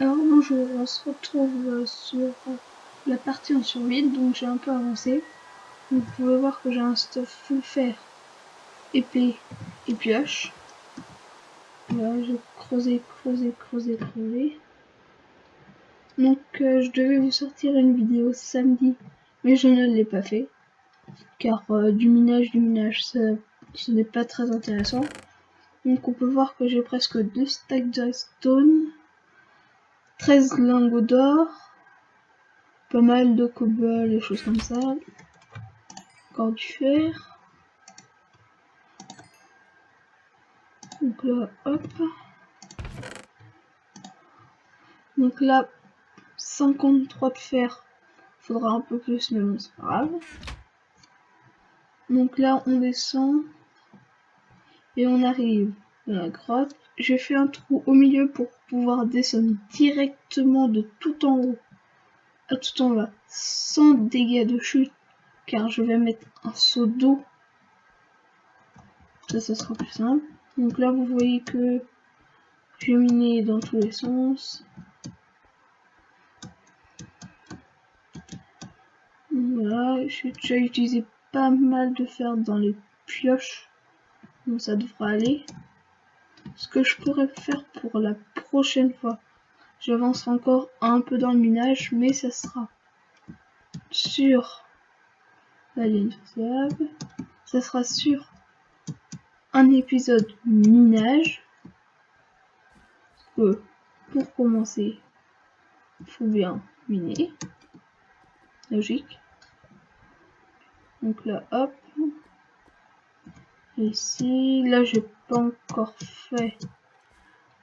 Alors bonjour, on se retrouve sur la partie en survie, donc j'ai un peu avancé. Donc, vous pouvez voir que j'ai un stuff full fer, épée et pioche. Voilà, j'ai creusé. Donc je devais vous sortir une vidéo samedi, mais je ne l'ai pas fait. Car du minage, ce n'est pas très intéressant. Donc on peut voir que j'ai presque 2 stacks de stone, 13 lingots d'or, pas mal de cobble, des choses comme ça. Encore du fer. Donc là, hop. Donc là, 53 de fer. Faudra un peu plus, mais bon, c'est pas grave. Donc là, on descend. Et on arrive dans la grotte. J'ai fait un trou au milieu pour pouvoir descendre directement de tout en haut à tout en bas, sans dégâts de chute. Car je vais mettre un seau d'eau. Ça sera plus simple. Donc là, vous voyez que j'ai miné dans tous les sens. Voilà, j'ai déjà utilisé pas mal de fer dans les pioches. Donc ça devrait aller. Ce que je pourrais faire pour la prochaine fois, j'avance encore un peu dans le minage, mais ça sera sur la ligne faisable. Ça sera sur un épisode minage. Parce que pour commencer, il faut bien miner. Logique. Donc là, hop. Ici, là, j'ai pas encore fait.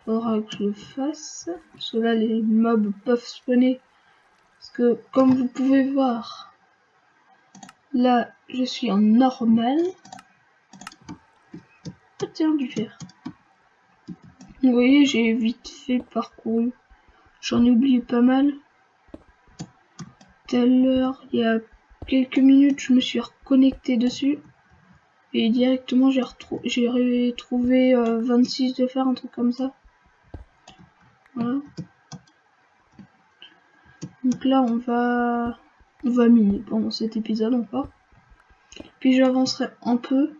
Faudra que je le fasse. Parce que là, les mobs peuvent spawner. Parce que, comme vous pouvez voir, là, je suis en normal. Ah, tiens, du fer. Vous voyez, j'ai vite fait parcouru. J'en ai oublié pas mal. Tout à l'heure, il y a quelques minutes, je me suis reconnecté dessus. Et directement, j'ai retrouvé 26 de fer, un truc comme ça. Voilà. Donc là, on va miner pendant cet épisode encore. Puis j'avancerai un peu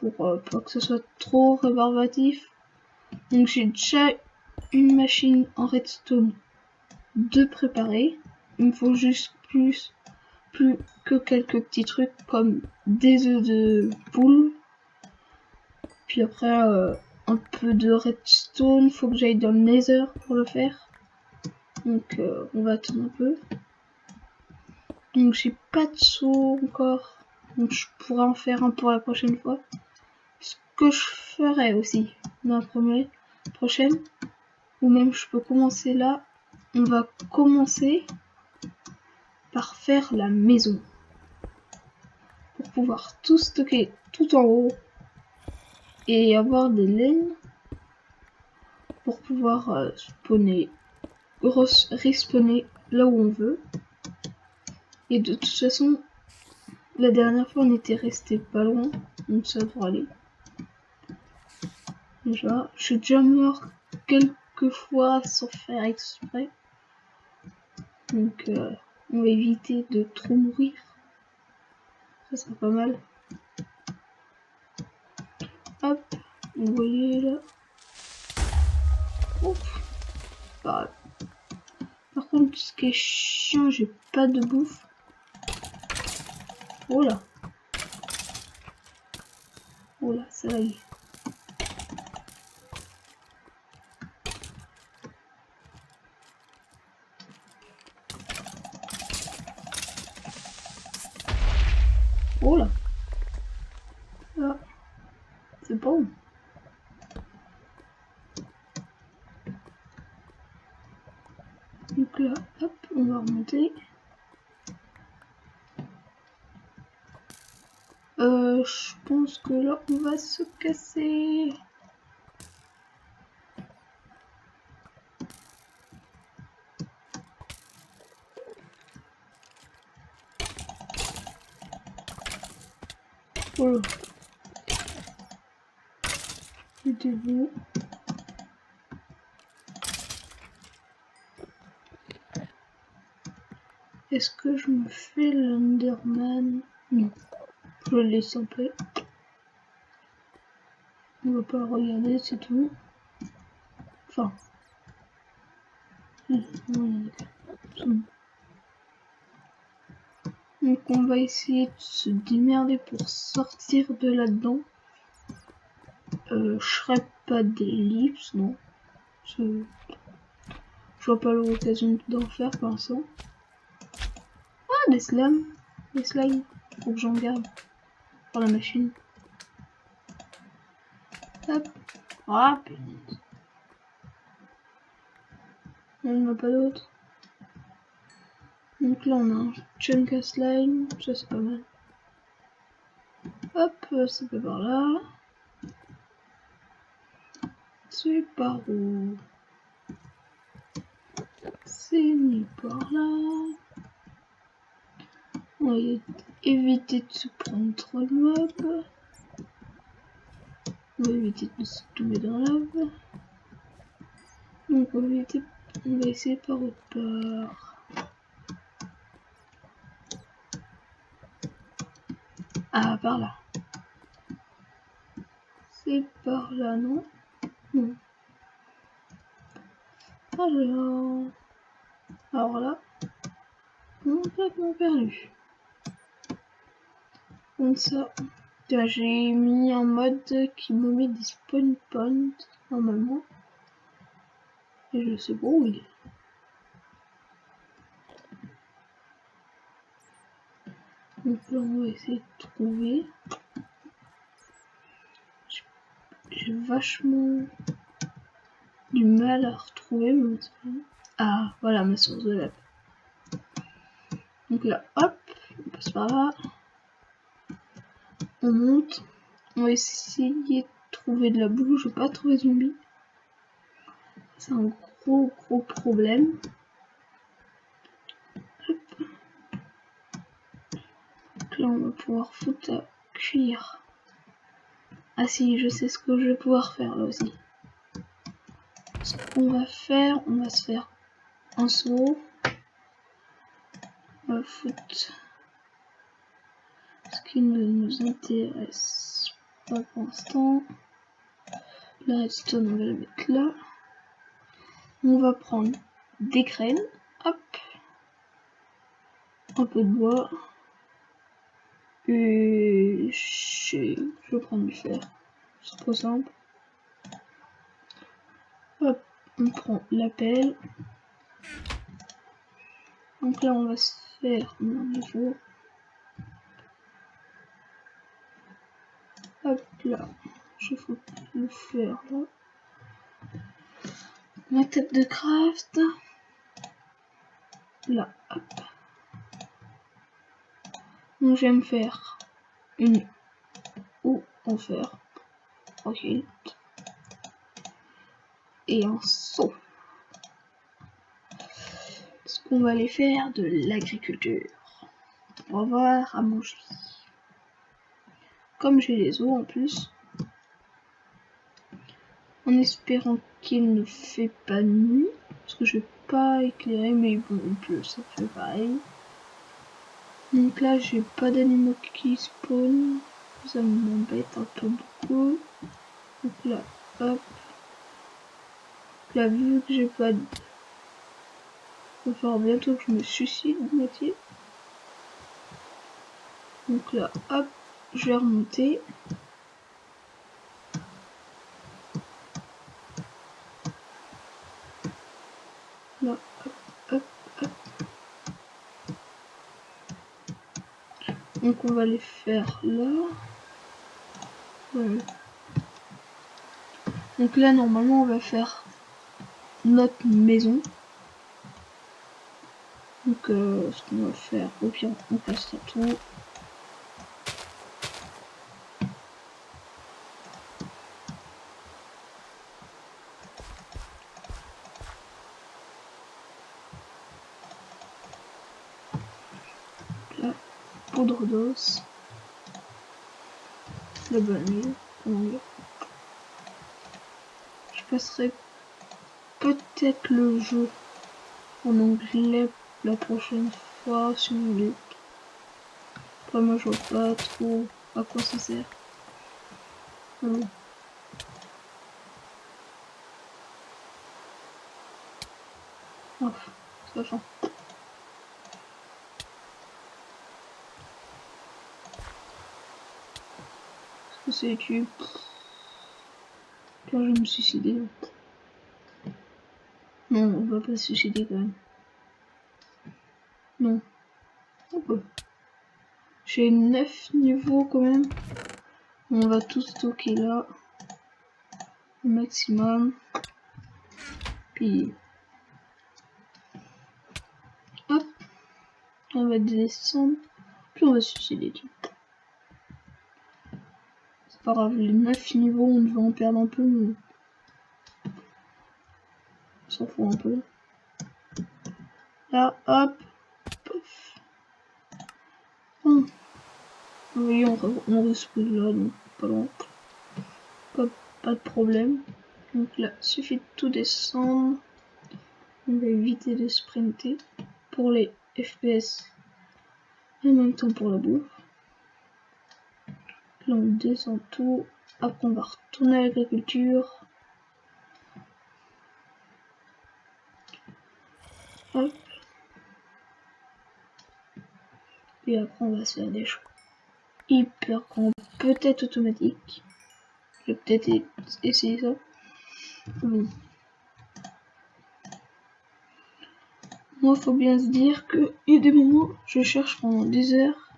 pour pas que ce soit trop rébarbatif. Donc j'ai déjà une machine en redstone de préparer. Il me faut juste plus que quelques petits trucs comme des œufs de poule. Puis après un peu de redstone. Faut que j'aille dans le nether pour le faire. Donc on va attendre un peu. Donc j'ai pas de seau encore. Donc je pourrais en faire un pour la prochaine fois. Ce que je ferai aussi dans la prochaine. Ou même je peux commencer là. On va commencer par faire la maison. Pour pouvoir tout stocker tout en haut. Et avoir des laines. Pour pouvoir respawner là où on veut. Et de toute façon, la dernière fois on était resté pas loin. Donc ça devrait aller. Déjà, je suis déjà mort quelques fois sans faire exprès. Donc on va éviter de trop mourir. Ça sera pas mal. Hop, vous voyez là. Ouf. Par contre, ce qui est chiant, j'ai pas de bouffe. Oh là. Oh là, ça va aller. Oh là. Ah, c'est bon. Donc là, hop, on va remonter. Je pense que là, on va se casser. Oh là. Mettez-vous. Est-ce que je me fais l'Enderman? Non. Je le laisse en paix. On va pas le regarder, c'est tout. Enfin. Donc on va essayer de se démerder pour sortir de là-dedans. Je ferai pas d'ellipse, non. Je vois pas l'occasion d'en faire pour l'instant. Ah, des slams. Des slimes. Faut que j'en garde. Pour la machine. Hop. Ah, punaise. Il n'y en a pas d'autres. Donc là on a un chunk à slime. Ça c'est pas mal. Hop, c'est pas par là. C'est par où? C'est ni par là. On va éviter de se prendre trop de mobs. On va éviter de se tomber dans la lave. Donc on va essayer par autre part. Ah, par là. C'est par là, non? Non. Alors là, complètement perdu. Comme ça, j'ai mis un mode qui me met des spawn points normalement. Et je sais pas où il est. Donc là, on va essayer de trouver. J'ai vachement du mal à retrouver mon spawn. Ah, voilà ma source de lave. Donc là, hop, on passe par là. On monte. On va essayer de trouver de la boue. Je vais pas trouver zombie. C'est un gros problème. Hop. Donc là, on va pouvoir foutre à cuire. Ah si, je sais ce que je vais pouvoir faire là aussi. Ce qu'on va faire, on va se faire un saut. On va foutre ce qui ne nous intéresse pas pour l'instant. La redstone, on va la mettre là. On va prendre des graines. Hop. Un peu de bois. Et je vais prendre du fer. C'est trop simple. Hop, on prend la pelle. Donc là, on va se faire un niveau. Hop là, je fous le fer là. Ma table de craft. Là, hop. Donc je vais me faire une ou en fer. Tranquille. Et un saut. Parce qu'on va aller faire de l'agriculture. On va avoir à manger. Comme j'ai les os en plus. En espérant qu'il ne fait pas nuit. Parce que je vais pas éclairer, mais bon, il pleut, ça fait pareil. Donc là, j'ai pas d'animaux qui spawn. Ça m'embête un peu beaucoup. Donc là, hop. Là, vu que j'ai pas de... Il va falloir bientôt que je me suicide de moitié. Donc là, hop, je vais remonter. Là, hop, hop, hop. Donc on va les faire là. Voilà. Donc là, normalement, on va faire notre maison. Donc ce qu'on va faire, au pire, on cassera tout. Là, poudre d'os. La bonne huile, comment dire. Je passerai peut-être le jeu en anglais la prochaine voir si vous voulez. Après moi je vois pas trop à quoi ça sert. Bon. Oh, c'est pas fin. Est-ce que c'est YouTube? Quand je vais me suicider. Non, on va pas se suicider quand même. Non. Oh. J'ai 9 niveaux quand même. On va tout stocker là. Au maximum. Puis hop. On va descendre. Puis on va se suicider. C'est pas grave, les 9 niveaux, on va en perdre un peu, mais on s'en fout un peu. Là, hop. Pouf. Vous voyez, on respawn là, donc pas loin. Pas de problème. Donc là, il suffit de tout descendre. On va éviter de sprinter pour les FPS et en même temps pour la bouffe. Là, on descend tout. Après, on va retourner à l'agriculture. Hop. Et après, on va se faire des choix hyper grands, peut-être automatiques. Je vais peut-être essayer ça. Bon. Moi, faut bien se dire que il y a des moments, je cherche pendant des heures,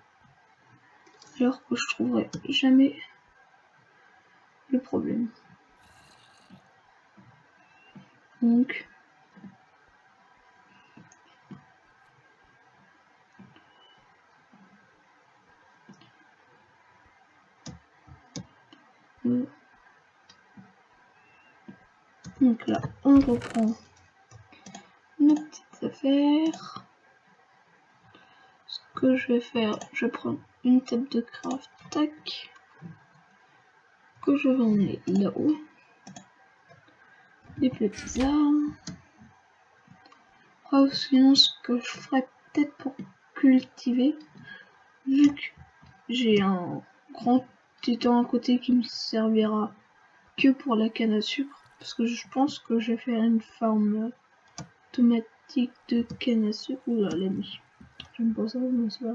alors que je trouverai jamais le problème. Donc, là, on reprend nos petites affaires. Ce que je vais faire, je prends une table de craft, tac, que je vais emmener là-haut. Des petites armes. Oh, sinon, ce que je ferais peut-être pour cultiver, vu que j'ai un grand étang à côté qui me servira que pour la canne à sucre, parce que je pense que je vais faire une farm automatique de canne à sucre. Oula, l'ami, j'aime pas ça, mais c'est pas.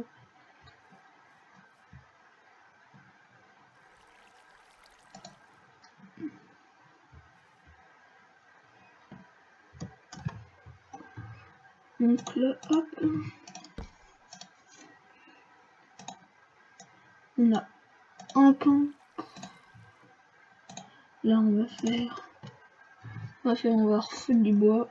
Donc là, hop, on a un pain. Là, on va refoutre du bois.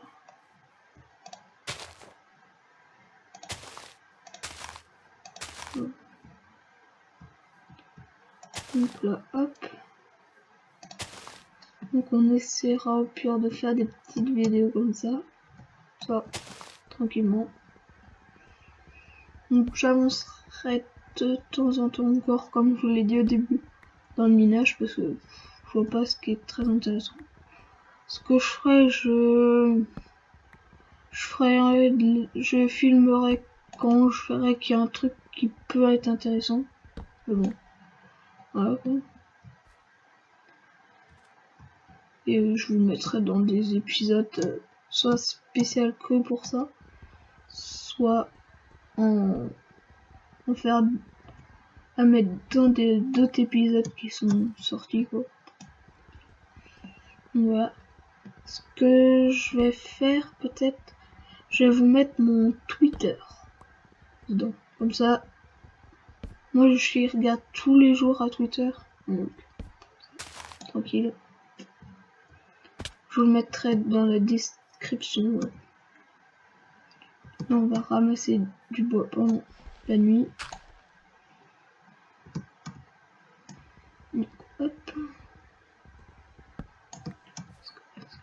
Donc là, hop. Donc on essaiera au pire de faire des petites vidéos comme ça. Tranquillement. Donc j'avancerai de temps en temps encore, comme je vous l'ai dit au début, dans le minage, parce que je vois pas ce qui est très intéressant. Ce que je ferai, je filmerai quand je verrai qu'il y a un truc qui peut être intéressant. Mais bon, voilà quoi. Et je vous mettrai dans des épisodes soit spécial que pour ça, soit en faire à mettre dans d'autres épisodes qui sont sortis quoi. Voilà. Ce que je vais faire peut-être, je vais vous mettre mon Twitter dedans. Comme ça, moi je regarde tous les jours à Twitter. Donc, tranquille. Je vous le mettrai dans la description. Là, on va ramasser du bois pendant la nuit. Donc, hop.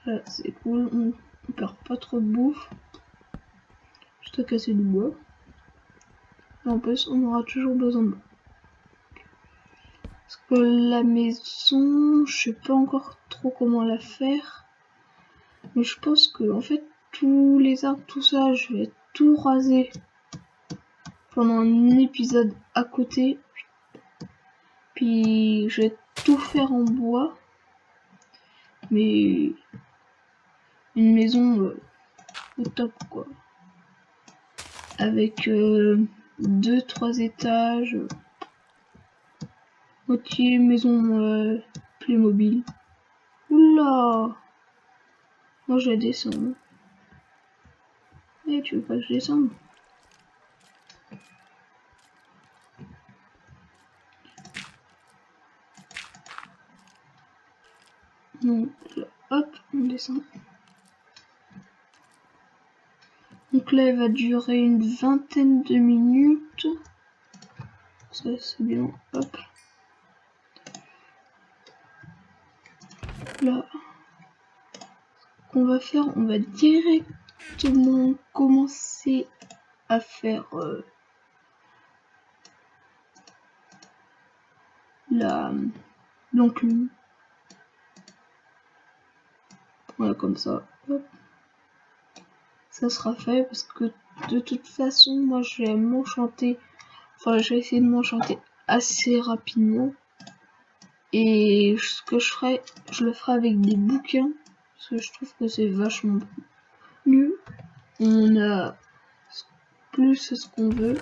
Là, c'est cool. On perd pas trop de bouffe. Juste à casser du bois. Et en plus, on aura toujours besoin de bois. Parce que la maison, je sais pas encore trop comment la faire. Mais je pense que, en fait, tous les arbres, tout ça, je vais tout raser pendant un épisode à côté. Puis je vais tout faire en bois. Mais une maison au top quoi. Avec 2-3 étages. Moitié maison Playmobil. Oula! Moi je descends. Eh, tu veux pas que je descende? Donc là, hop, on descend. Donc là, elle va durer une vingtaine de minutes. Ça, c'est bien. Hop. Là, ce qu'on va faire, on va directement commencer à faire l'enclume. Voilà, comme ça. Hop. Ça sera fait parce que de toute façon, moi, je vais m'enchanter. Enfin, je vais essayer de m'enchanter assez rapidement. Et ce que je ferai, je le ferai avec des bouquins. Parce que je trouve que c'est vachement mieux. On a plus ce qu'on veut.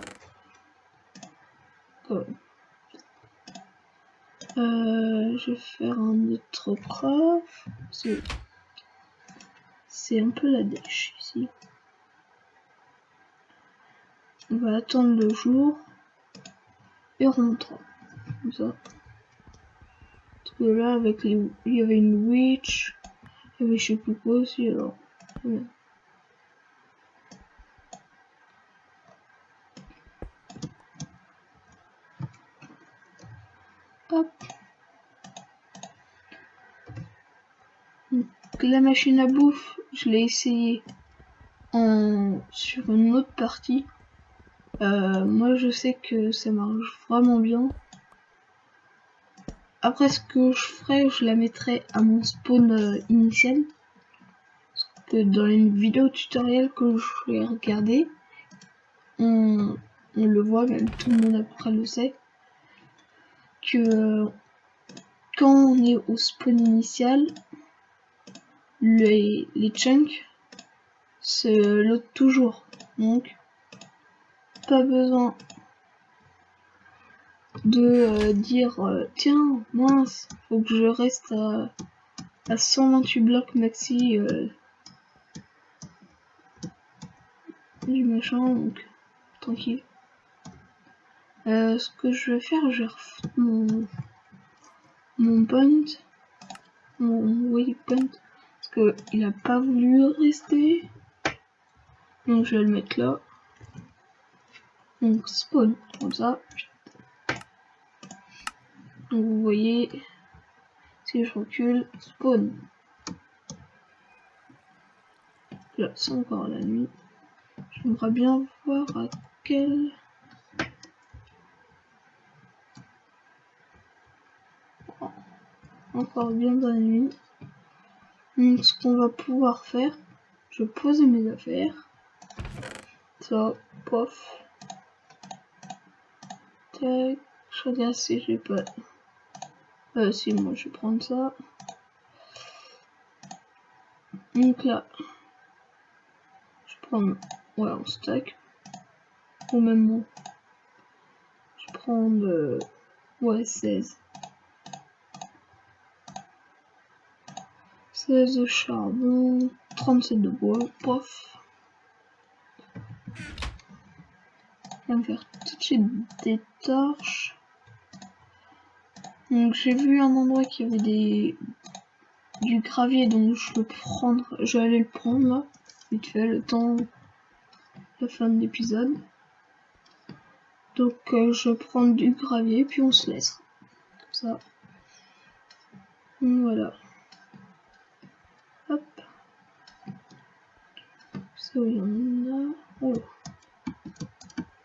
Je vais faire un autre craft. C'est un peu la dèche ici. On va attendre le jour. Et on rentre. Comme ça. Parce que là, avec il y avait une witch. Il y avait je sais plus quoi aussi alors. Ouais. Hop. Donc, la machine à bouffe, je l'ai essayé sur une autre partie. Moi je sais que ça marche vraiment bien. Après ce que je ferai, je la mettrai à mon spawn initial. Parce que dans une vidéo tutoriel que je vais regarder, on le voit, même tout le monde à peu près le sait, que quand on est au spawn initial, les chunks se loadent toujours. Donc pas besoin de dire tiens mince, faut que je reste à 128 blocs maxi du machin, donc tranquille. Ce que je vais faire, je vais refaire mon point, mon waypoint, parce que il a pas voulu rester, donc je vais le mettre là. Donc spawn comme ça. Donc vous voyez, si je recule, spawn. Là c'est encore la nuit. J'aimerais bien voir à quel... Oh, encore bien dans la nuit. Donc ce qu'on va pouvoir faire, je vais poser mes affaires. Ça, pof. Tac. Je regarde si j'ai pas... si moi je vais prendre ça. Donc là, je prends... Ouais, en stack. Ou même moi. Je prends de... Ouais, 16. 16 de charbon, 37 de bois, pof. Je vais me faire tout de suite des torches. Donc j'ai vu un endroit qui avait du gravier, donc je vais aller le prendre là, vite fait, le temps de la fin de l'épisode. Donc je vais prendre du gravier, puis on se laisse. Comme ça. Donc, voilà. Hop. Ça, il y en a. Oh.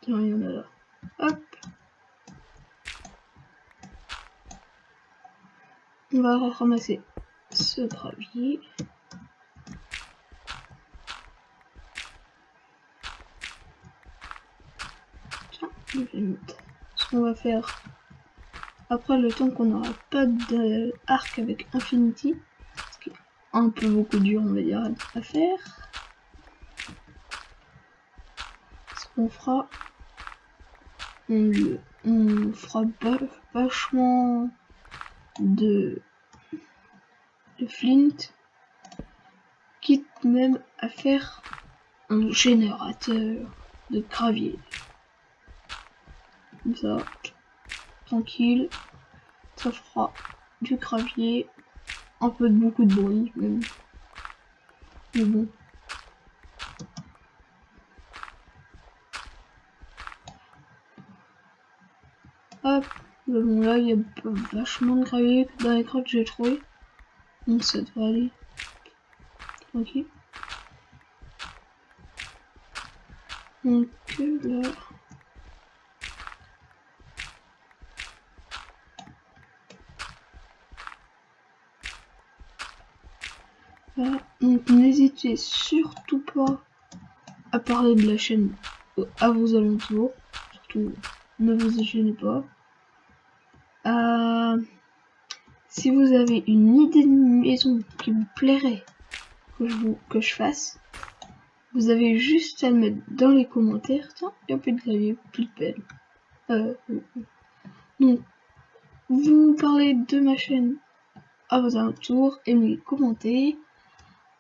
Tiens, il y en a là. Hop. On va ramasser ce gravier. Tiens. Ce qu'on va faire après, le temps qu'on n'aura pas d'arc avec Infinity, ce qui est un peu beaucoup dur, on va dire, à faire. Ce qu'on fera, on fera vachement de flint, quitte même à faire un générateur de gravier. Comme ça, tranquille, ça fera du gravier, un peu de beaucoup de bruit même. Mais bon. Hop, bon là il y a vachement de gravier dans les grottes que j'ai trouvé. Donc ça devrait aller. Tranquille. Donc là. Voilà. Donc n'hésitez surtout pas à parler de la chaîne à vos alentours. Surtout ne vous gênez pas. Si vous avez une idée de maison qui vous plairait que je fasse, vous avez juste à le mettre dans les commentaires. Tiens, il y a plus de clavier, plus de pelle. Donc, vous parlez de ma chaîne à vos alentours, aimez, commentez.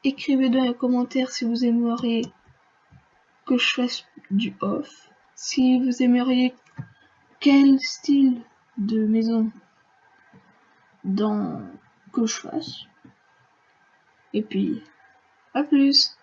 Écrivez dans les commentaires si vous aimeriez que je fasse du off. Si vous aimeriez quel style de maison que je fasse. Et puis, à plus!